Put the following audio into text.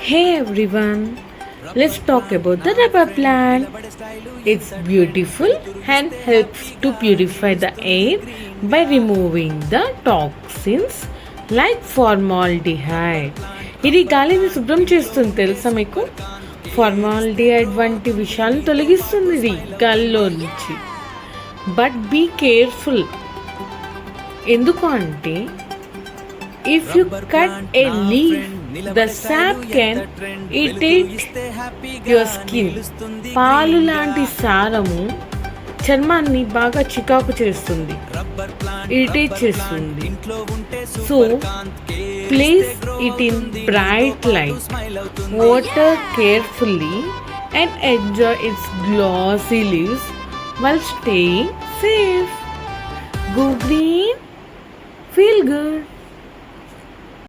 Hey everyone, let's talk about the rubber plant. It's beautiful and helps to purify the air by removing the toxins like formaldehyde. ఇది గాలిని శుభ్రం చేస్తుంది తెలుసా మీకు? Formaldehyde వంటి విషయాలను తొలగిస్తుంది ఇది గాలిలో నుంచి. బట్ బీ కేర్ఫుల్, ఎందుకు అంటే if you cut a leaf, the sap can irritate your skin. పాలు లాంటి సారము చర్మాన్ని బాగా చికాకు చేస్తుంది, ఇరిటేట్ చేస్తుంది. So place it in bright light, water carefully and enjoy its glossy leaves while staying safe. Go green, feel good.